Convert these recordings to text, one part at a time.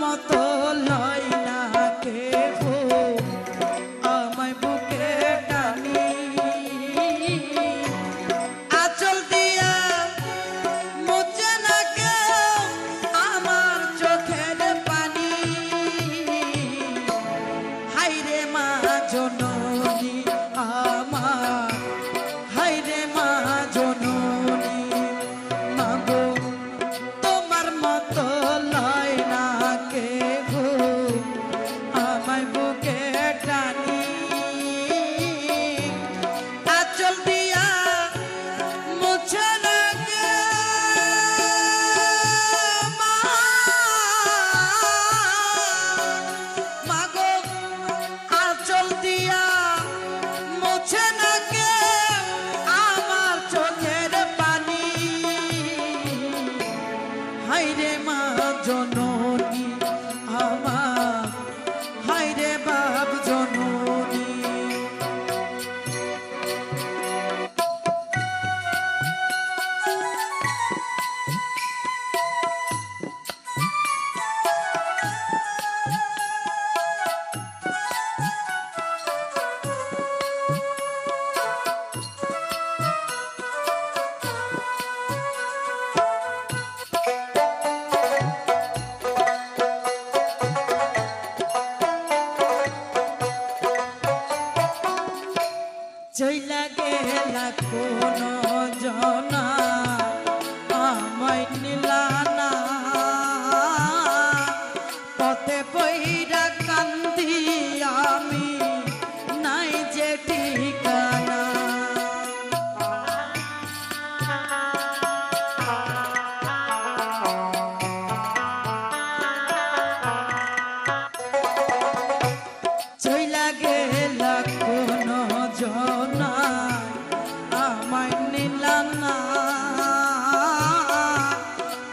মতো লয় না কেহ আমায় বুকে টানি আঁচল দিয়া মুছে না কেউ আমার চোখের পানি হায়রে মা জননী আমার হায়রে মা জননী মাগো তোমার মতো লয় না কেহ আমায় বুকে টানি আঁচল দিয়া মুছে না মাগো আঁচল দিয়া মুছে না কে আমার চোখের পানি হায়রে মা জননী আমার হায়রে বাপ জননী চইলা গেলা কোন জনা আমায় নিলা না পথে পইরা কান্দি আমি নাই যে ঠিকানা চইলা গেলা কোন জনা আমায় নিলা না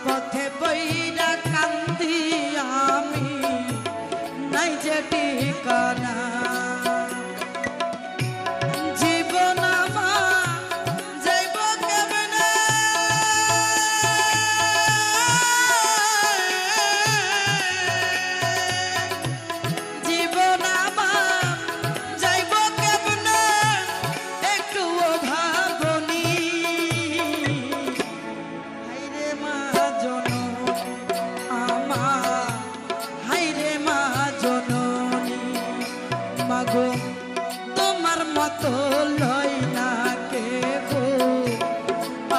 পথে বইরা কান্দি আমি নাই যে ঠিকানা জীবন আমার যাইব কেমনে জীবন আমার যাইব কেমনে একটুও ভাবনি হায়রে মা জননী আমার হায়রে মা জননী মাগো তোমার মতো লয় না কেহ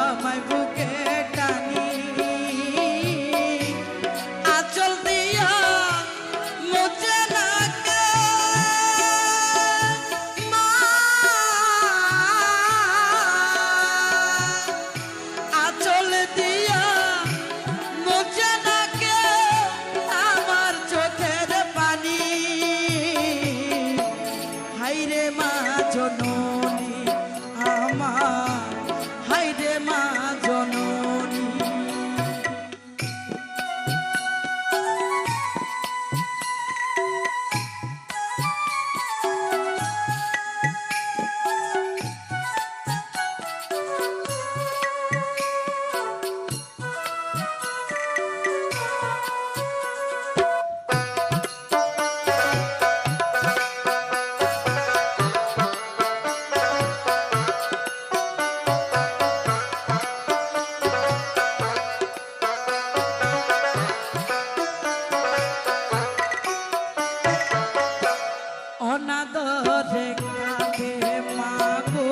আমায় বুকে টানি আঁচল দিয়া মুছে না মা আঁচল দিয়া মুছে না আমার চোখের পানি হায়রে মা জননী আমার হায়রে মা জননী অনাদরে কাঁদে মাগো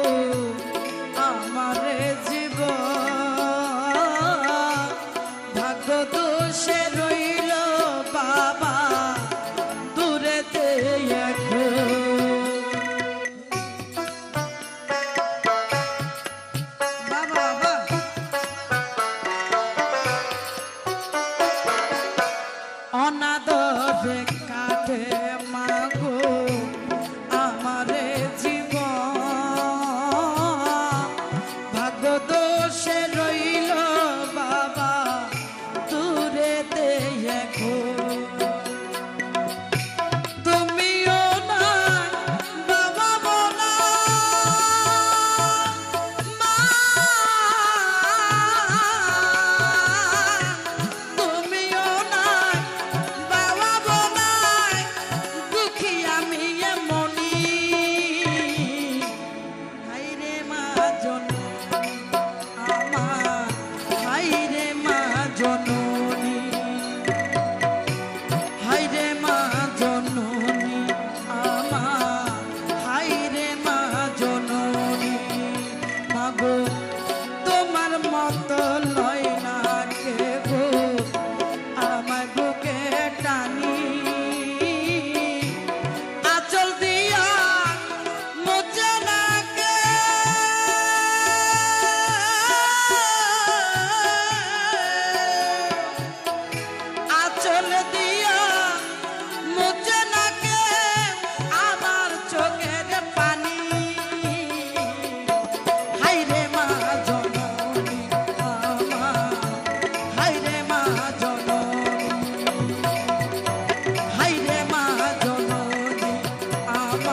আমারে জীবন ভাগ্য দোষে রইল বাবা দূরেতে এখন বাবা বাবা অনাদরে কাঁদে মাগো আমারে জীবন ভাগ্য দোষে রইল বাবা দূরেতে এখন তুমিও নাই বাবা বলা মা তুমিও নাই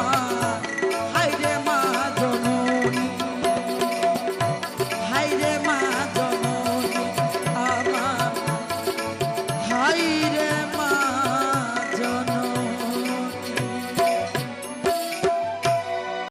আমার